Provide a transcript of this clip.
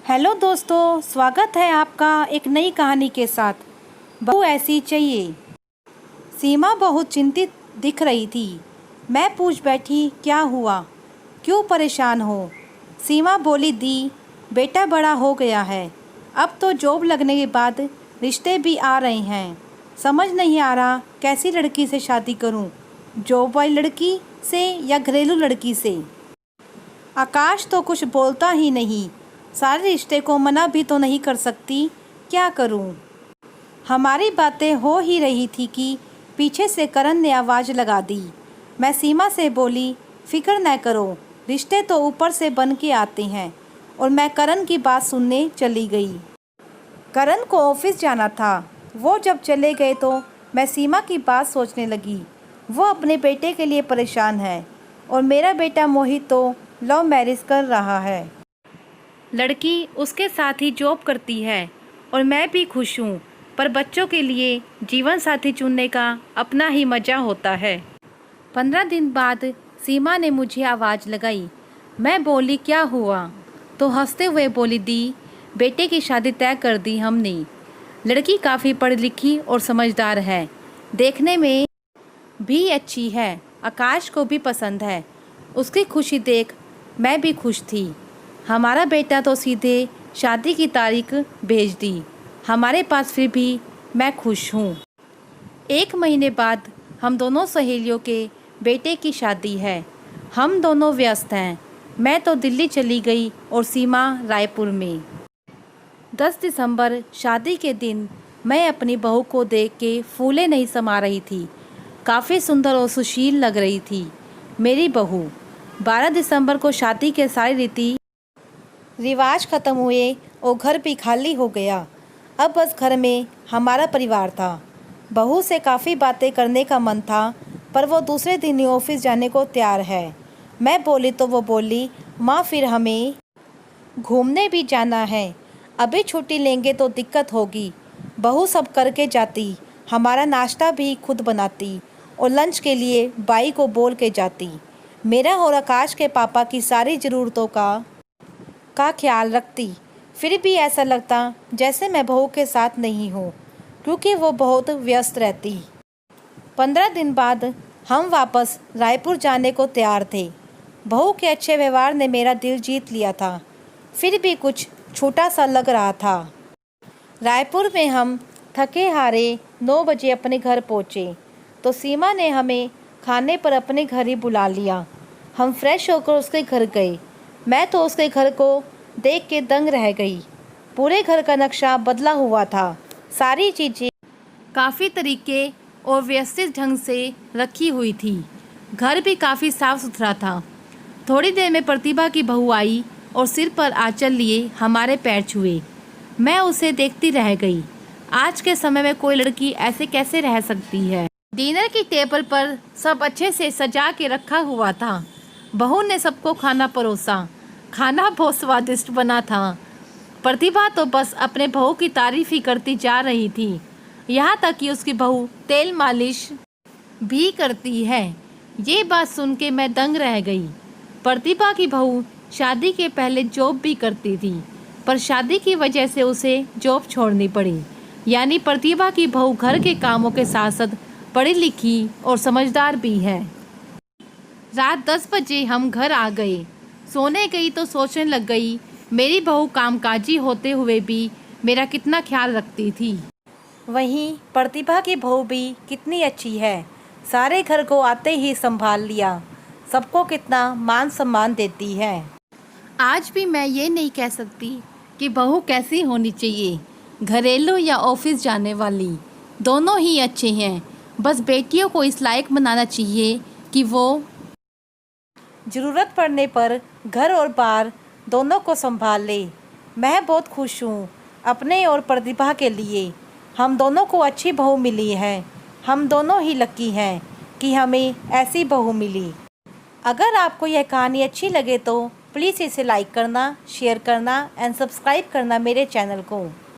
Hello दोस्तों, स्वागत है आपका एक नई कहानी के साथ। बहू ऐसी चाहिए। सीमा बहुत चिंतित दिख रही थी। मैं पूछ बैठी, क्या हुआ, क्यों परेशान हो? सीमा बोली, दी बेटा बड़ा हो गया है, अब तो जॉब लगने के बाद रिश्ते भी आ रहे हैं। समझ नहीं आ रहा कैसी लड़की से शादी करूं, जॉब वाली लड़की से या घरेलू लड़की से। आकाश तो कुछ बोलता ही नहीं, सारे रिश्ते को मना भी तो नहीं कर सकती, क्या करूं? हमारी बातें हो ही रही थी कि पीछे से करण ने आवाज़ लगा दी। मैं सीमा से बोली, फिक्र न करो, रिश्ते तो ऊपर से बन के आते हैं। और मैं करण की बात सुनने चली गई। करण को ऑफिस जाना था। वो जब चले गए तो मैं सीमा की बात सोचने लगी। वो अपने बेटे के लिए परेशान है और मेरा बेटा मोहित तो लव मैरिज कर रहा है। लड़की उसके साथ ही जॉब करती है और मैं भी खुश हूँ, पर बच्चों के लिए जीवन साथी चुनने का अपना ही मज़ा होता है। 15 दिन बाद सीमा ने मुझे आवाज़ लगाई। मैं बोली, क्या हुआ? तो हंसते हुए बोली, दी बेटे की शादी तय कर दी हमने। लड़की काफ़ी पढ़ी लिखी और समझदार है, देखने में भी अच्छी है, आकाश को भी पसंद है। उसकी खुशी देख मैं भी खुश थी। हमारा बेटा तो सीधे शादी की तारीख भेज दी हमारे पास, फिर भी मैं खुश हूँ। 1 महीने बाद हम दोनों सहेलियों के बेटे की शादी है। हम दोनों व्यस्त हैं। मैं तो दिल्ली चली गई और सीमा रायपुर में। 10 दिसंबर शादी के दिन मैं अपनी बहू को देख के फूले नहीं समा रही थी। काफ़ी सुंदर और सुशील लग रही थी मेरी बहू। 12 दिसंबर को शादी के सारे रीति रिवाज ख़त्म हुए और घर भी खाली हो गया। अब बस घर में हमारा परिवार था। बहू से काफ़ी बातें करने का मन था, पर वो दूसरे दिन ही ऑफिस जाने को तैयार है। मैं बोली तो वो बोली, माँ फिर हमें घूमने भी जाना है, अभी छुट्टी लेंगे तो दिक्कत होगी। बहू सब करके जाती, हमारा नाश्ता भी खुद बनाती और लंच के लिए बाई को बोल के जाती। मेरा और आकाश के पापा की सारी ज़रूरतों का ख्याल रखती। फिर भी ऐसा लगता जैसे मैं बहू के साथ नहीं हूँ, क्योंकि वो बहुत व्यस्त रहती। 15 दिन बाद हम वापस रायपुर जाने को तैयार थे। बहू के अच्छे व्यवहार ने मेरा दिल जीत लिया था, फिर भी कुछ छोटा सा लग रहा था। रायपुर में हम थके हारे 9 बजे अपने घर पहुँचे तो सीमा ने हमें खाने पर अपने घर ही बुला लिया। हम फ्रेश होकर उसके घर गए। मैं तो उसके घर को देख के दंग रह गई। पूरे घर का नक्शा बदला हुआ था, सारी चीज़ें काफ़ी तरीके और व्यवस्थित ढंग से रखी हुई थी। घर भी काफ़ी साफ सुथरा था। थोड़ी देर में प्रतिभा की बहू आई और सिर पर आंचल लिए हमारे पैर छुए। मैं उसे देखती रह गई। आज के समय में कोई लड़की ऐसे कैसे रह सकती है? डिनर की टेबल पर सब अच्छे से सजा के रखा हुआ था। बहू ने सबको खाना परोसा। खाना बहुत स्वादिष्ट बना था। प्रतिभा तो बस अपने बहू की तारीफ ही करती जा रही थी, यहाँ तक कि उसकी बहू तेल मालिश भी करती है। ये बात सुन के मैं दंग रह गई। प्रतिभा की बहू शादी के पहले जॉब भी करती थी, पर शादी की वजह से उसे जॉब छोड़नी पड़ी। यानी प्रतिभा की बहू घर के कामों के साथ साथ पढ़ी लिखी और समझदार भी है। रात 10 बजे हम घर आ गए। सोने गई तो सोचने लग गई, मेरी बहू कामकाजी होते हुए भी मेरा कितना ख्याल रखती थी। वहीं प्रतिभा की बहू भी कितनी अच्छी है, सारे घर को आते ही संभाल लिया, सबको कितना मान सम्मान देती है। आज भी मैं ये नहीं कह सकती कि बहू कैसी होनी चाहिए, घरेलू या ऑफिस जाने वाली, दोनों ही अच्छे हैं। बस बेटियों को इस लायक बनाना चाहिए कि वो ज़रूरत पड़ने पर घर और बाहर दोनों को संभाल ले। मैं बहुत खुश हूँ अपने और प्रतिभा के लिए। हम दोनों को अच्छी बहू मिली है। हम दोनों ही लकी हैं कि हमें ऐसी बहू मिली। अगर आपको यह कहानी अच्छी लगे तो प्लीज़ इसे लाइक करना, शेयर करना एंड सब्सक्राइब करना मेरे चैनल को।